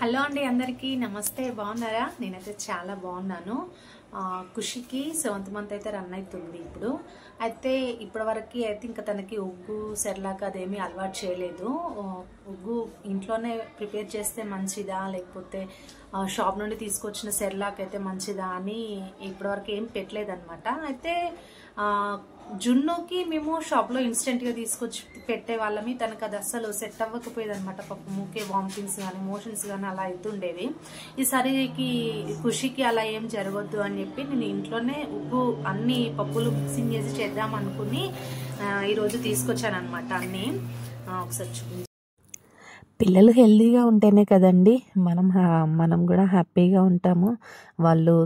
Hello అండి, అందరికీ నమస్తే. బాగున్నారా? నేనైతే చాలా బాగున్నాను. ఖుషికి 7th మంత్ అయితే రన్ అవుతుంది ఇప్పుడు. అయితే ఇప్పటి వరకు అయితే ఇంకా తనకి ఉగ్గు సెర్లాక్ అదేమీ అలవాటు చేయలేదు. ఉగ్గు ఇంట్లోనే ప్రిపేర్ చేస్తే మంచిదా, లేకపోతే షాప్ నుండి తీసుకొచ్చిన సెర్లాక్ అయితే మంచిదా అని ఇప్పటివరకు ఏం పెట్టలేదన్నమాట. అయితే జున్నుకి మేము షాప్లో ఇన్స్టెంట్గా తీసుకొచ్చి పెట్టే వాళ్ళమి. తనకు అది అస్సలు సెట్ అవ్వకపోయేది అనమాట. పాపం మూకే వామిటింగ్స్ కానీ మోషన్స్ కానీ అలా అవుతుండేవి. ఈసారికి ఖుషికి అలా ఏం జరగొద్దు అని చెప్పి నేను ఇంట్లోనే ఉప్పు అన్ని పప్పులు మిక్సింగ్ చేసి చేద్దాం అనుకుని ఈరోజు తీసుకొచ్చాను అనమాట. అన్ని ఒకసారి చూపించి. పిల్లలు హెల్తీగా ఉంటేనే కదండి మనం కూడా హ్యాపీగా ఉంటాము. వాళ్ళు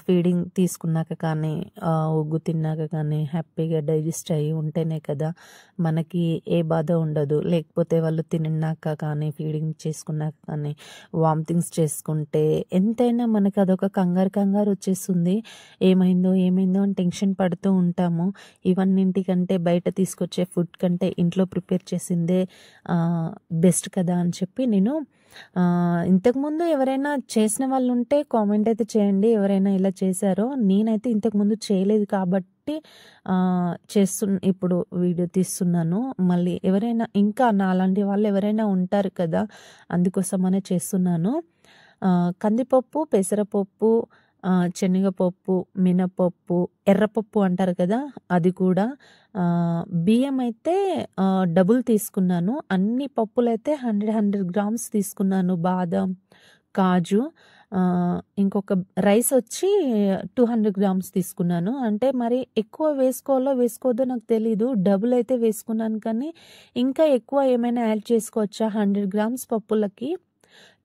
ఫీడింగ్ తీసుకున్నాక కానీ ఉగ్గు తిన్నాక కానీ హ్యాపీగా డైజెస్ట్ అయ్యి ఉంటేనే కదా మనకి ఏ బాధ ఉండదు. లేకపోతే వాళ్ళు తిన్నాక కానీ ఫీడింగ్ చేసుకున్నాక కానీ వామిటింగ్స్ చేసుకుంటే ఎంతైనా మనకి అదొక కంగారు వచ్చేస్తుంది. ఏమైందో అని టెన్షన్ పడుతూ ఉంటాము. ఇవన్నింటికంటే బయట తీసుకొచ్చే ఫుడ్ కంటే ఇంట్లో ప్రిపేర్ చేసిందే బెస్ట్ కదా అని చెప్పి నేను ఇంతకుముందు ఎవరైనా చేసిన వాళ్ళు ఉంటే కామెంట్ అయితే చేయండి, ఎవరైనా ఇలా చేశారో. నేనైతే ఇంతకుముందు చేయలేదు కాబట్టి ఇప్పుడు వీడియో తీస్తున్నాను. మళ్ళీ ఎవరైనా ఇంకా నాలాంటి వాళ్ళు ఎవరైనా ఉంటారు కదా, అందుకోసమనే చేస్తున్నాను. కందిపప్పు, పెసరపప్పు, శనగపప్పు, మినపప్పు, ఎర్రపప్పు అంటారు కదా, అది కూడా. బియ్యం అయితే డబుల్ తీసుకున్నాను. అన్ని పప్పులైతే 100 గ్రామ్స్ తీసుకున్నాను. బాదం, కాజు, ఇంకొక రైస్ వచ్చి 200 గ్రామ్స్ తీసుకున్నాను. అంటే మరి ఎక్కువ వేసుకోవద్దో నాకు తెలీదు. డబుల్ అయితే వేసుకున్నాను, కానీ ఇంకా ఎక్కువ ఏమైనా యాడ్ చేసుకోవచ్చా? 100 గ్రామ్స్ పప్పులకి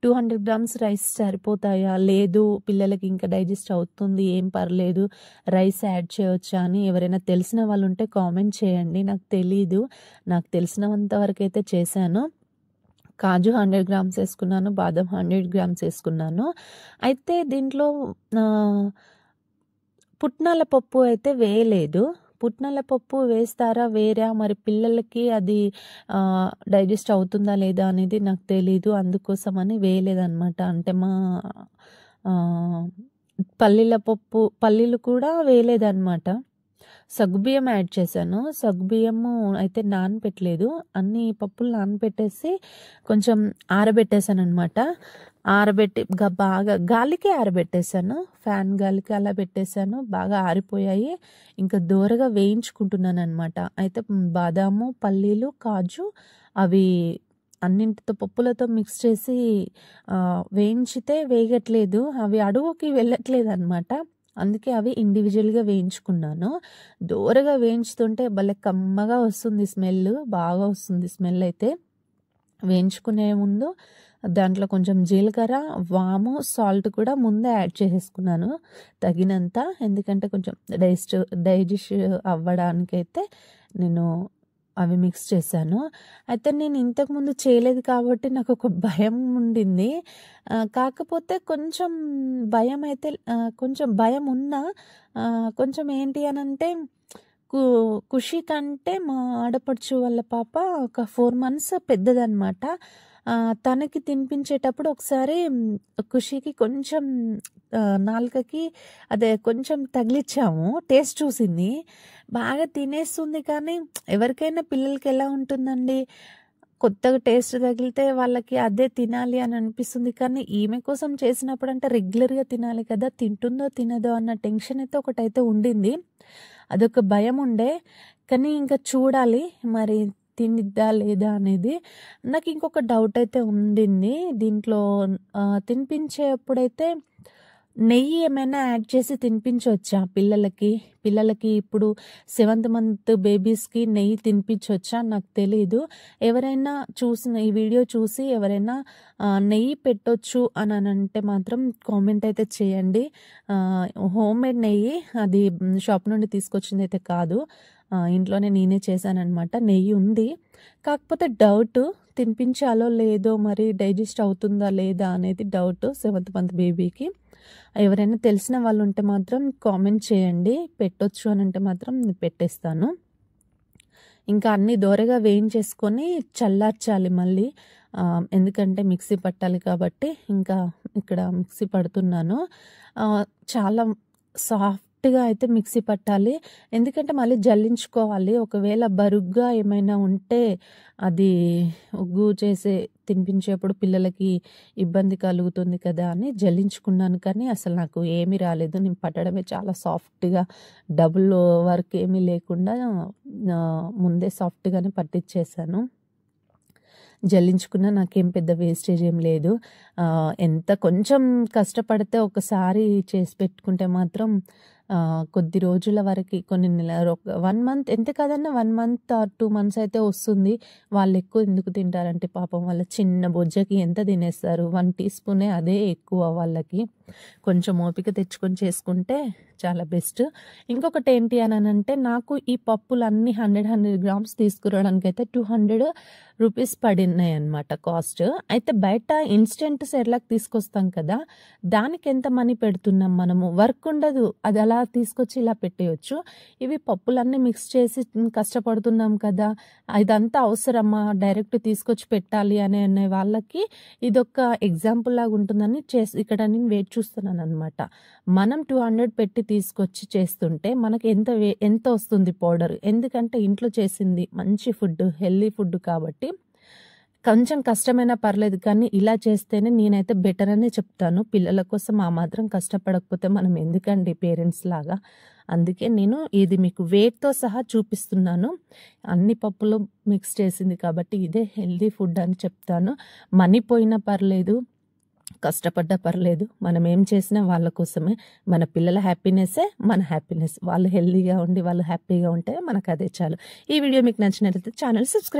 200 గ్రామ్స్ రైస్ సరిపోతాయా? లేదు పిల్లలకి ఇంకా డైజెస్ట్ అవుతుంది, ఏం పర్లేదు, రైస్ యాడ్ చేయవచ్చా అని ఎవరైనా తెలిసిన వాళ్ళు ఉంటే కామెంట్ చేయండి. నాకు తెలీదు. నాకు తెలిసినంత వరకు అయితే చేశాను. కాజు 100 గ్రామ్స్ వేసుకున్నాను, బాదం 100 గ్రామ్స్ వేసుకున్నాను. అయితే దీంట్లో పుట్నాల పప్పు అయితే వేయలేదు. పుట్నాల పప్పు వేస్తారా వేరా మరి పిల్లలకి అది డైజెస్ట్ అవుతుందా లేదా అనేది నాకు తెలీదు. అందుకోసమని వేయలేదన్నమాట. అంటే మా పల్లీలు కూడా వేయలేదన్నమాట. సగ్గుబియ్యం యాడ్ చేశాను. సగ్గుబియ్యము అయితే నానబెట్టలేదు. అన్ని పప్పులు నానబెట్టేసి కొంచెం ఆరబెట్టేశాను అనమాట. ఆరబెట్టి బాగా గాలికి ఆరబెట్టేశాను. ఫ్యాన్ గాలికి అలా పెట్టేశాను. బాగా ఆరిపోయాయి. ఇంకా దోరగా వేయించుకుంటున్నాను అనమాట. అయితే బాదాము, పల్లీలు, కాజు అవి అన్నింటితో పప్పులతో మిక్స్ చేసి వేయించితే వేగట్లేదు, అవి అడుగుకి వెళ్ళట్లేదు అనమాట. అందుకే అవి ఇండివిజువల్గా వేయించుకున్నాను. దోరగా వేయించుతుంటే భలే కమ్మగా వస్తుంది స్మెల్, బాగా వస్తుంది స్మెల్. అయితే వేయించుకునే ముందు దాంట్లో కొంచెం జీలకర్ర, వాము, సాల్ట్ కూడా ముందే యాడ్ చేసేసుకున్నాను తగినంత. ఎందుకంటే కొంచెం డైజెస్ట్ అవ్వడానికైతే నేను అవి మిక్స్ చేశాను. అయితే నేను ఇంతకుముందు చేయలేదు కాబట్టి నాకు ఒక భయం ఉండింది. కాకపోతే కొంచెం భయం ఉన్నా కొంచెం ఏంటి అనంటే ఖుషి కంటే మా ఆడపడుచు వాళ్ళ పాప ఒక 4 months పెద్దదన్నమాట. తనకి తినిపించేటప్పుడు ఒకసారి ఖుషికి కొంచెం నాలుకకి అదే కొంచెం తగిలిచ్చాము. టేస్ట్ చూసింది, బాగా తినేస్తుంది. కానీ ఎవరికైనా పిల్లలకి ఎలా ఉంటుందండి, కొత్తగా టేస్ట్ తగిలితే వాళ్ళకి అదే తినాలి అని అనిపిస్తుంది. కానీ ఈమె కోసం చేసినప్పుడు అంటే రెగ్యులర్గా తినాలి కదా, తింటుందో తినదో అన్న టెన్షన్ అయితే ఒకటైతే ఉండింది. అదొక భయం ఉండే. కానీ ఇంకా చూడాలి మరి తినిద్దా లేదా అనేది. నాకు ఇంకొక డౌట్ అయితే ఉండింది. దీంట్లో తినిపించేప్పుడైతే నెయ్యి ఏమైనా యాడ్ చేసి తినిపించవచ్చా పిల్లలకి ఇప్పుడు 7th month బేబీస్కి నెయ్యి తినిపించవచ్చా? నాకు తెలీదు. ఎవరైనా ఈ వీడియో చూసి ఎవరైనా నెయ్యి పెట్టొచ్చు అని అంటే మాత్రం కామెంట్ అయితే చేయండి. హోమ్ మేడ్ నెయ్యి, అది షాప్ నుండి తీసుకొచ్చింది అయితే కాదు, ఇంట్లోనే నేనే చేశానన్నమాట. నెయ్యి ఉంది, కాకపోతే డౌట్ తినిపించాలో లేదో, మరి డైజెస్ట్ అవుతుందా లేదా అనేది డౌట్ 7th month బేబీకి. ఎవరైనా తెలిసిన వాళ్ళు ఉంటే మాత్రం కామెంట్ చేయండి. పెట్టొచ్చు అని అంటే మాత్రం పెట్టేస్తాను. ఇంకా అన్నీ దోరగా వేయించేసుకొని చల్లార్చాలి. మళ్ళీ ఎందుకంటే మిక్సీ పట్టాలి కాబట్టి ఇంకా ఇక్కడ మిక్సీ పడుతున్నాను. చాలా సాఫ్ట్గా అయితే మిక్సీ పట్టాలి, ఎందుకంటే మళ్ళీ జల్లించుకోవాలి. ఒకవేళ బరుగ్గా ఏమైనా ఉంటే అది ఉగ్గు చేసే తినిపించేప్పుడు పిల్లలకి ఇబ్బంది కలుగుతుంది కదా అని జల్లించుకున్నాను. కానీ అసలు నాకు ఏమీ రాలేదు. నేను పట్టడమే చాలా సాఫ్ట్గా, డబుల్ వర్క్ ఏమీ లేకుండా ముందే సాఫ్ట్గానే పట్టించేసాను. జల్లించుకున్నా నాకేం పెద్ద వేస్టేజ్ ఏం లేదు. ఎంత కొంచెం కష్టపడితే ఒకసారి చేసి పెట్టుకుంటే మాత్రం కొద్ది రోజుల వరకు, కొన్ని నెల 1 మంత్, ఎంత కాదన్నా 1 మంత్ ఆర్ 2 మంత్స్ అయితే వస్తుంది. వాళ్ళు ఎక్కువ ఎందుకు తింటారంటే పాపం వాళ్ళ చిన్న బొజ్జకి ఎంత తినేస్తారు, 1 టీ స్పూనే, అదే ఎక్కువ వాళ్ళకి. కొంచెం ఓపిక తెచ్చుకొని చేసుకుంటే చాలా బెస్ట్. ఇంకొకటి ఏంటి అని అంటే, నాకు ఈ పప్పులన్నీ 100 గ్రామ్స్ తీసుకురావడానికి అయితే 200 రూపీస్ పడినాయి అనమాట కాస్ట్. అయితే బయట ఇన్స్టెంట్ సెర్లాక్ తీసుకొస్తాం కదా, దానికి ఎంత మనీ పెడుతున్నాం మనము, వర్క్ ఉండదు, అది అలా తీసుకొచ్చి ఇలా పెట్టేయచ్చు. ఇవి పప్పులన్నీ మిక్స్ చేసి కష్టపడుతున్నాం కదా, ఇదంతా అవసరమా, డైరెక్ట్ తీసుకొచ్చి పెట్టాలి అనే వాళ్ళకి ఇదొక ఎగ్జాంపుల్ లాగా ఉంటుందని ఇక్కడ నేను వెయిట్ చూస్తున్నాను అనమాట. మనం 200 పెట్టి తీసుకొచ్చి చేస్తుంటే మనకి ఎంత వస్తుంది పౌడర్, ఎందుకంటే ఇంట్లో చేసింది మంచి ఫుడ్, హెల్దీ ఫుడ్ కాబట్టి కొంచెం కష్టమైనా పర్లేదు, కానీ ఇలా చేస్తేనే నేనైతే బెటర్ అనే చెప్తాను. పిల్లల కోసం ఆ మాత్రం కష్టపడకపోతే మనం ఎందుకండి పేరెంట్స్ లాగా. అందుకే నేను ఇది మీకు వెయిట్తో సహా చూపిస్తున్నాను. అన్ని పప్పులు మిక్స్ చేసింది కాబట్టి ఇదే హెల్దీ ఫుడ్ అని చెప్తాను. మనీ పోయినా పర్లేదు, కష్టపడ్డా పర్లేదు, మనం ఏం చేసినా వాళ్ళ కోసమే. మన పిల్లల హ్యాపీనెస్సే మన హ్యాపీనెస్. వాళ్ళు హెల్దీగా ఉండి వాళ్ళు హ్యాపీగా ఉంటే మనకు అదే చాలు. ఈ వీడియో మీకు నచ్చినట్లయితే ఛానల్ సబ్స్క్రైబ్